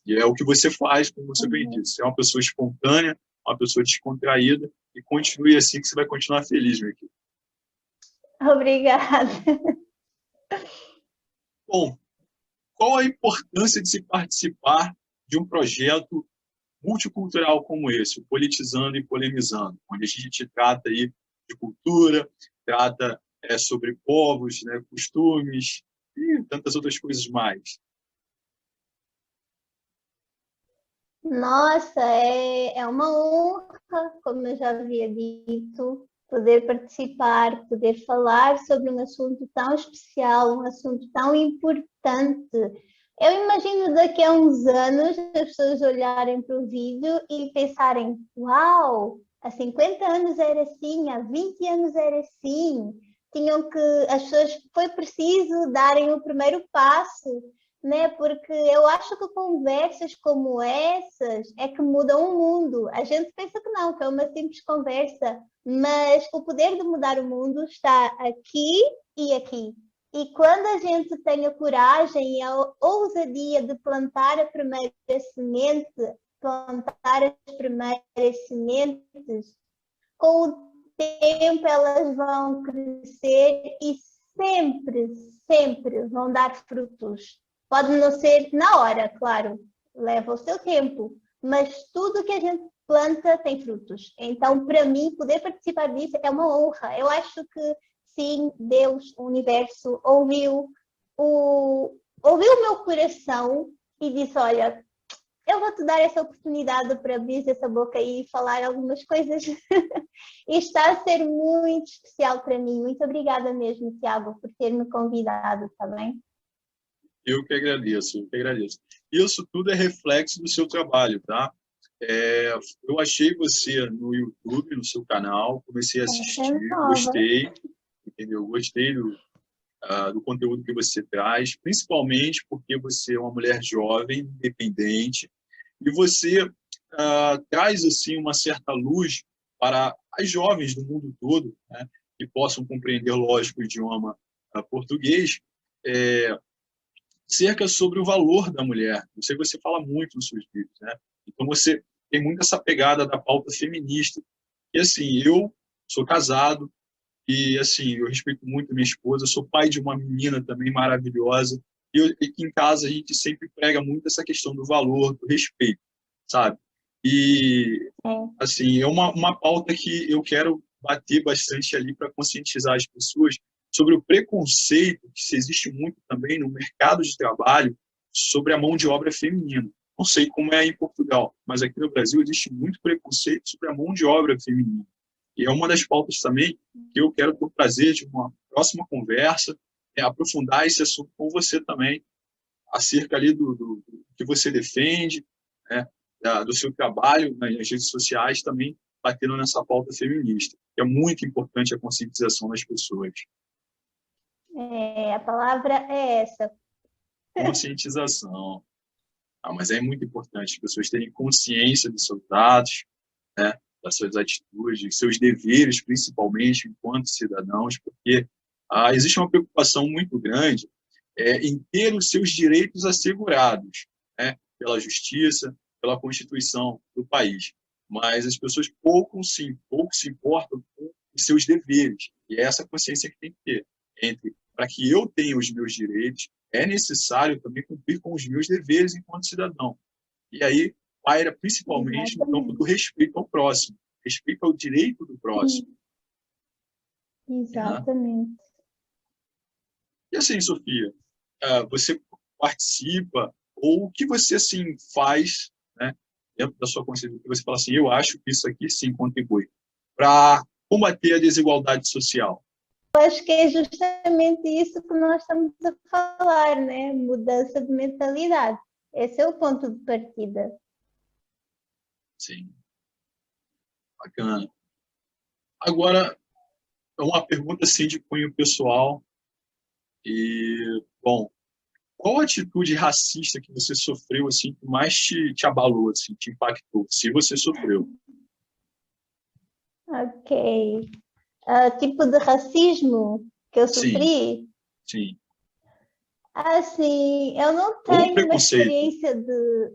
E é o que você faz, como você bem disse. Você é uma pessoa espontânea, uma pessoa descontraída, e continue assim que você vai continuar feliz, meu querido. Obrigada. Bom, qual a importância de se participar de um projeto multicultural como esse, o Politizando e Polemizando, onde a gente trata aí de cultura, trata sobre povos, né, costumes e tantas outras coisas mais? Nossa, é uma honra, como eu já havia dito, poder participar, poder falar sobre um assunto tão especial, um assunto tão importante. Eu imagino daqui a uns anos as pessoas olharem para o vídeo e pensarem: uau, há 50 anos era assim, há 20 anos era assim. As pessoas, foi preciso darem o primeiro passo, né? Porque eu acho que conversas como essas é que mudam o mundo. A gente pensa que não, que é uma simples conversa, mas o poder de mudar o mundo está aqui e aqui. E quando a gente tem a coragem e a ousadia de plantar a primeira semente, plantar as primeiras sementes, com o tempo elas vão crescer e sempre, sempre vão dar frutos. Pode não ser na hora, claro, leva o seu tempo, mas tudo que a gente planta tem frutos. Então, para mim, poder participar disso é uma honra. Eu acho que sim, Deus, o universo, ouviu o meu coração e disse: olha, eu vou te dar essa oportunidade para abrir essa boca e falar algumas coisas. E está a ser muito especial para mim. Muito obrigada mesmo, Tiago, por ter me convidado, está bem? Eu que agradeço, eu que agradeço. Isso tudo é reflexo do seu trabalho, tá? Eu achei você no YouTube, no seu canal, comecei a assistir, gostei, entendeu? Gostei do conteúdo que você traz, principalmente porque você é uma mulher jovem, independente, e você traz assim uma certa luz para as jovens do mundo todo, né, que possam compreender, lógico, o idioma português, cerca sobre o valor da mulher. Eu sei que você fala muito nos seus vídeos, né? Então você tem muito essa pegada da pauta feminista. E assim, eu sou casado e assim, eu respeito muito a minha esposa, sou pai de uma menina também maravilhosa. E em casa a gente sempre prega muito essa questão do valor, do respeito, sabe? E assim, é uma pauta que eu quero bater bastante ali para conscientizar as pessoas sobre o preconceito que existe muito também no mercado de trabalho sobre a mão de obra feminina. Não sei como é em Portugal, mas aqui no Brasil existe muito preconceito sobre a mão de obra feminina. E é uma das pautas também que eu quero ter o prazer de uma próxima conversa, aprofundar esse assunto com você também, acerca ali do que você defende, né, do seu trabalho nas redes sociais, também batendo nessa pauta feminista. É muito importante a conscientização das pessoas. A palavra é essa. Conscientização. Mas é muito importante as pessoas terem consciência dos seus atos, né, das suas atitudes, dos seus deveres, principalmente enquanto cidadãos, porque existe uma preocupação muito grande em ter os seus direitos assegurados, né, pela justiça, pela Constituição do país. Mas as pessoas pouco se importam com os seus deveres. E é essa consciência que tem que ter. Para que eu tenha os meus direitos, é necessário também cumprir com os meus deveres enquanto cidadão. E aí paira principalmente no campo do respeito ao próximo, respeito ao direito do próximo. Exatamente. Né? E assim, Sofia, você participa, ou o que você assim faz, né, dentro da sua consciência, que você fala assim: eu acho que isso aqui sim contribui para combater a desigualdade social? Eu acho que é justamente isso que nós estamos a falar, né? Mudança de mentalidade. Esse é o ponto de partida. Sim. Bacana. Agora, uma pergunta assim de cunho pessoal. E, bom, qual atitude racista que você sofreu assim que mais te abalou, assim, te impactou, se você sofreu? Ok. Tipo de racismo que eu Sim, sofri? sim. Assim, eu não Ou tenho uma preconceito? experiência de.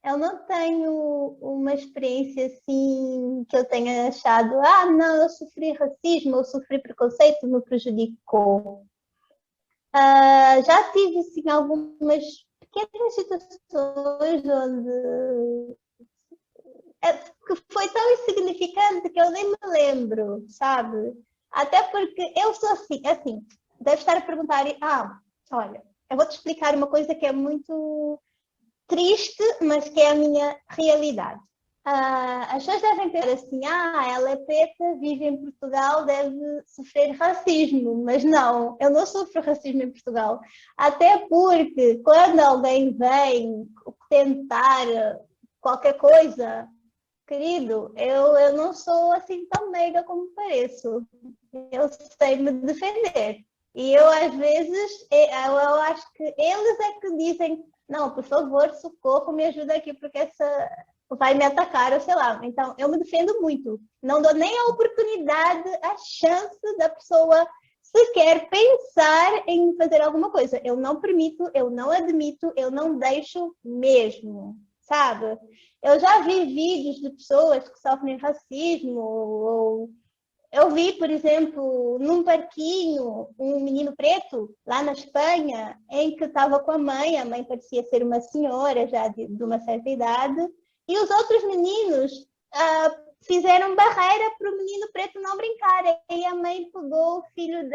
Eu não tenho uma experiência assim que eu tenha achado, não, eu sofri racismo, eu sofri preconceito, me prejudicou. Já tive assim, algumas pequenas situações onde que foi tão insignificante que eu nem me lembro, sabe? Até porque eu sou assim, deve estar a perguntar, olha, eu vou-te explicar uma coisa que é muito triste, mas que é a minha realidade. As pessoas devem pensar assim, ela é preta, vive em Portugal, deve sofrer racismo, mas não, eu não sofro racismo em Portugal, até porque quando alguém vem tentar qualquer coisa, querido, eu não sou assim tão meiga como pareço, eu sei me defender. E eu, às vezes, eu acho que eles é que dizem, não, por favor, socorro, me ajuda aqui, porque essa vai me atacar, ou sei lá. Então, eu me defendo muito. Não dou nem a oportunidade, a chance da pessoa sequer pensar em fazer alguma coisa. Eu não permito, eu não admito, eu não deixo mesmo, sabe? Eu já vi vídeos de pessoas que sofrem racismo ou eu vi, por exemplo, num parquinho, um menino preto, lá na Espanha, em que estava com a mãe parecia ser uma senhora já de uma certa idade, e os outros meninos fizeram barreira para o menino preto não brincar. E a mãe pegou o filho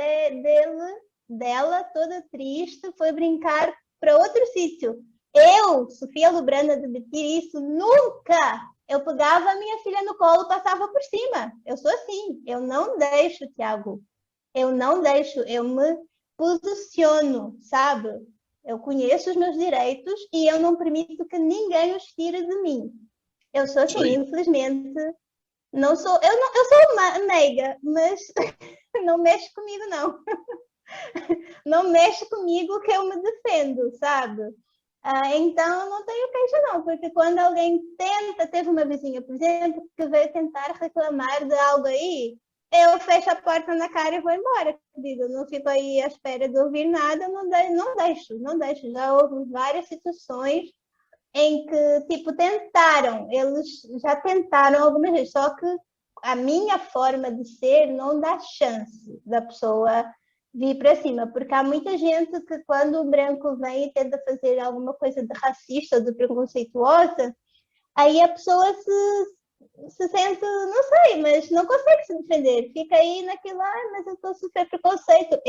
dela, toda triste, foi brincar para outro sítio. Eu, Sofia Lubrana, debater isso nunca! Eu pegava a minha filha no colo e passava por cima. Eu sou assim. Eu não deixo, Tiago. Eu não deixo. Eu me posiciono, sabe? Eu conheço os meus direitos e eu não permito que ninguém os tire de mim. Eu sou Isso assim, aí. infelizmente. Não sou, eu sou uma meiga, mas não mexe comigo, não. Não mexe comigo que eu me defendo, sabe? Então, não tenho queixa não, porque quando alguém teve uma vizinha, por exemplo, que veio tentar reclamar de algo aí, eu fecho a porta na cara e vou embora, querido. Não fico aí à espera de ouvir nada, não deixo. Já houve várias situações em que, tipo, eles já tentaram algumas vezes, só que a minha forma de ser não dá chance da pessoa vir para cima, porque há muita gente que quando o branco vem e tenta fazer alguma coisa de racista ou de preconceituosa, aí a pessoa se sente, não sei, mas não consegue se defender, fica aí naquilo, mas eu estou a sofrer preconceito.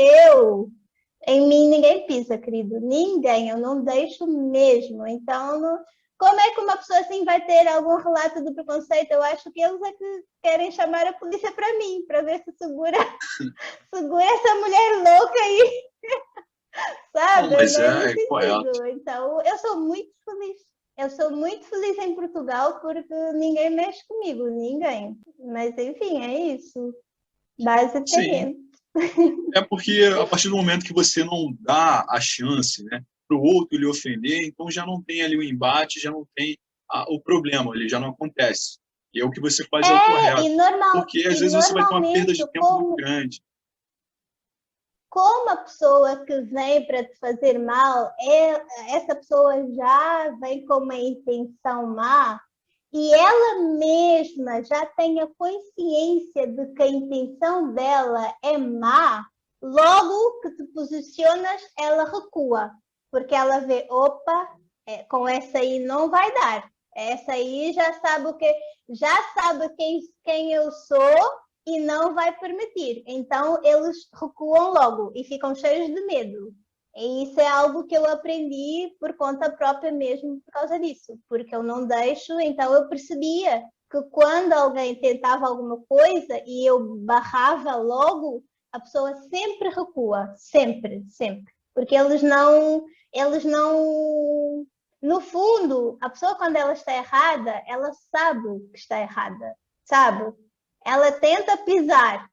Em mim ninguém pisa, querido, ninguém, eu não deixo mesmo, então como é que uma pessoa assim vai ter algum relato de preconceito? Eu acho que eles é que querem chamar a polícia para mim, para ver se segura essa mulher louca aí, Não, sabe? mas Não é é, nesse é correto. sentido. Então, eu sou muito feliz. Eu sou muito feliz em Portugal porque ninguém mexe comigo, ninguém. Mas, enfim, é isso, Sim, basicamente. é porque a partir do momento que você não dá a chance, né, para o outro lhe ofender, então já não tem ali o embate, já não tem o problema ali, já não acontece. E é o que você faz é o É, correto. Porque às e vezes você vai ter uma perda normalmente, de tempo muito grande. como a pessoa que vem para te fazer mal, essa pessoa já vem com uma intenção má e ela mesma já tem a consciência de que a intenção dela é má, logo que te posicionas, ela recua, porque ela vê, opa, com essa aí não vai dar. Essa aí já sabe quem eu sou e não vai permitir. Então, eles recuam logo e ficam cheios de medo. E isso é algo que eu aprendi por conta própria mesmo por causa disso, porque eu não deixo, então eu percebia que quando alguém tentava alguma coisa e eu barrava logo, a pessoa sempre recua, sempre, sempre, porque no fundo, a pessoa quando ela está errada, ela sabe que está errada, sabe? Ela tenta pisar,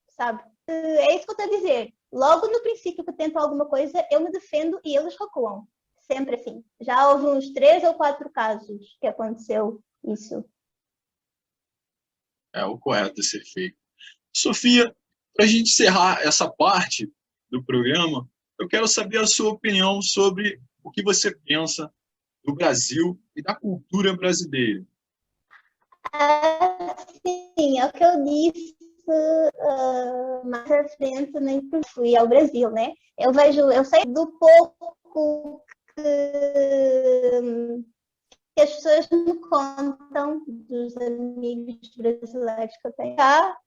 sabe? É isso que eu estou a dizer. Logo no princípio que eu tento alguma coisa, eu me defendo e eles recuam. Sempre assim. Já houve uns 3 ou 4 casos que aconteceu isso. É o correto a ser feito. Sofia, para a gente encerrar essa parte do programa, Eu quero saber a sua opinião sobre o que você pensa do Brasil e da cultura brasileira. Sim, é o que eu disse mais à frente, nem fui ao Brasil, né? Eu sei do pouco que as pessoas me contam dos amigos brasileiros que eu tenho cá,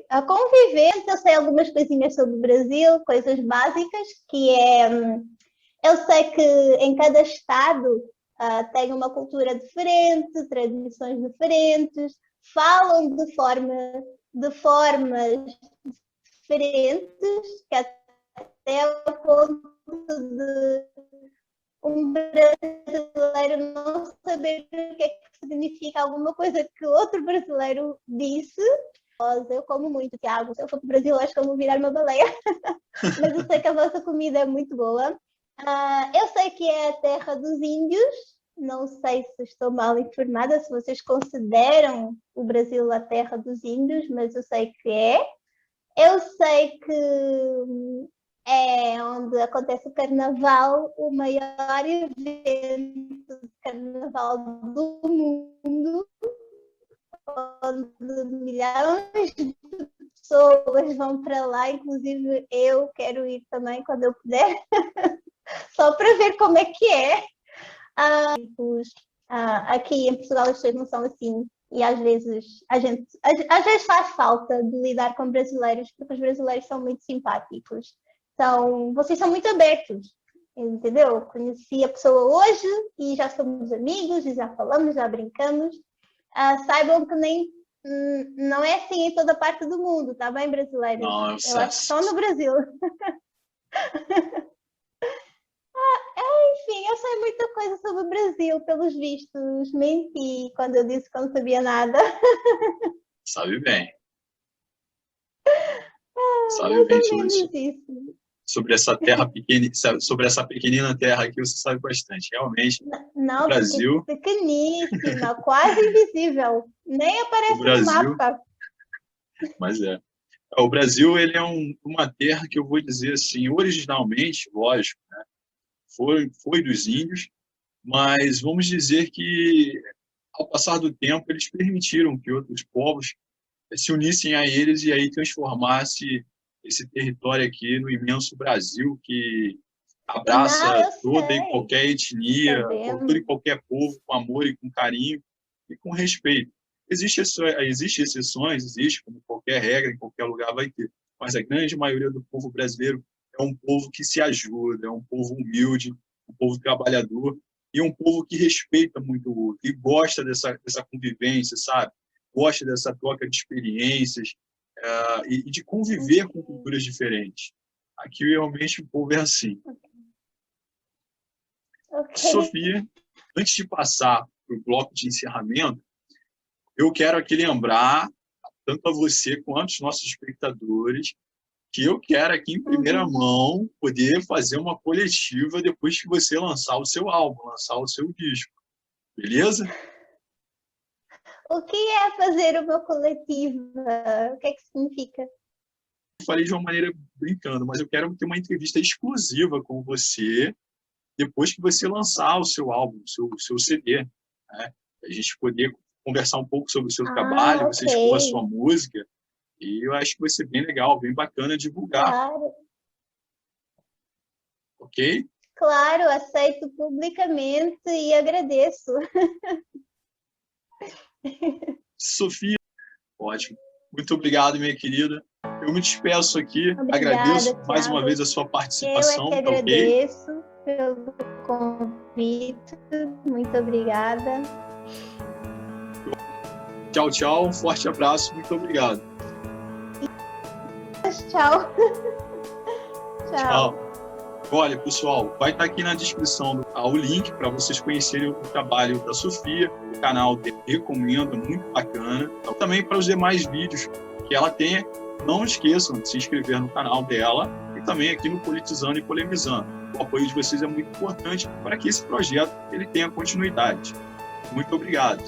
a conviver. Eu sei algumas coisinhas sobre o Brasil, coisas básicas, que é, eu sei que em cada estado tem uma cultura diferente, tradições diferentes, falam de formas diferentes, que até o ponto de um brasileiro não saber o que é que significa alguma coisa que outro brasileiro disse. Eu como muito, Tiago. Se eu for para o Brasil, acho que eu vou virar uma baleia. Mas eu sei que a vossa comida é muito boa. Eu sei que é a terra dos índios. Não sei se estou mal informada, se vocês consideram o Brasil a terra dos índios, mas eu sei que é. Eu sei que é onde acontece o carnaval, o maior evento de carnaval do mundo, onde milhões de pessoas vão para lá, inclusive eu quero ir também quando eu puder, só para ver como é que é. Aqui em Portugal as pessoas não são assim, e às vezes às vezes faz falta de lidar com brasileiros, porque os brasileiros são muito simpáticos. Vocês são muito abertos, entendeu? Conheci a pessoa hoje e já somos amigos, e já falamos, já brincamos. Saibam que não é assim em toda parte do mundo, tá bem, brasileiros? Não, eu acho que só no Brasil. Enfim, eu sei muita coisa sobre o Brasil, pelos vistos. Menti quando eu disse que eu não sabia nada. Sabe bem. Sabe bem sobre essa terra pequena, sobre essa pequenina terra aqui, você sabe bastante. Realmente, não, o Brasil... pequeníssima, quase invisível. Nem aparece no mapa. Mas o Brasil, ele é uma terra que eu vou dizer assim, originalmente, lógico, né, foi dos índios, mas vamos dizer que, ao passar do tempo, eles permitiram que outros povos se unissem a eles e aí transformasse esse território aqui no imenso Brasil, que abraça toda e qualquer etnia, todo e qualquer povo com amor e com carinho e com respeito. Existem exceções, existe, como qualquer regra, em qualquer lugar vai ter, mas a grande maioria do povo brasileiro é um povo que se ajuda, é um povo humilde, um povo trabalhador e um povo que respeita muito o outro e gosta dessa convivência, sabe? Gosta dessa troca de experiências e de conviver com culturas diferentes. Aqui, realmente, o povo é assim. Okay. Sofia, antes de passar para o bloco de encerramento, eu quero aqui lembrar, tanto a você quanto os nossos espectadores, que eu quero aqui, em primeira mão, poder fazer uma coletiva depois que você lançar o seu álbum, lançar o seu disco. Beleza? O que é fazer uma coletiva? O que é que significa? Eu falei de uma maneira brincando, mas eu quero ter uma entrevista exclusiva com você depois que você lançar o seu álbum, o seu CD. Né? A gente poder conversar um pouco sobre o seu trabalho, você expor a sua música. E eu acho que vai ser bem legal, bem bacana divulgar. Claro. Ok? Claro, aceito publicamente e agradeço. Sofia, ótimo. Muito obrigado, minha querida. Eu me despeço aqui. Obrigada, agradeço Thiago. mais uma vez a sua participação. Eu é que agradeço pelo convite. Muito obrigada. Tchau, tchau. Um forte abraço. Muito obrigado. Tchau. Tchau. Olha, pessoal, vai estar aqui na descrição o link para vocês conhecerem o trabalho da Sofia, o canal dele, recomendo, muito bacana. Então, também para os demais vídeos que ela tem, não esqueçam de se inscrever no canal dela e também aqui no Politizando e Polemizando. O apoio de vocês é muito importante para que esse projeto ele tenha continuidade. Muito obrigado.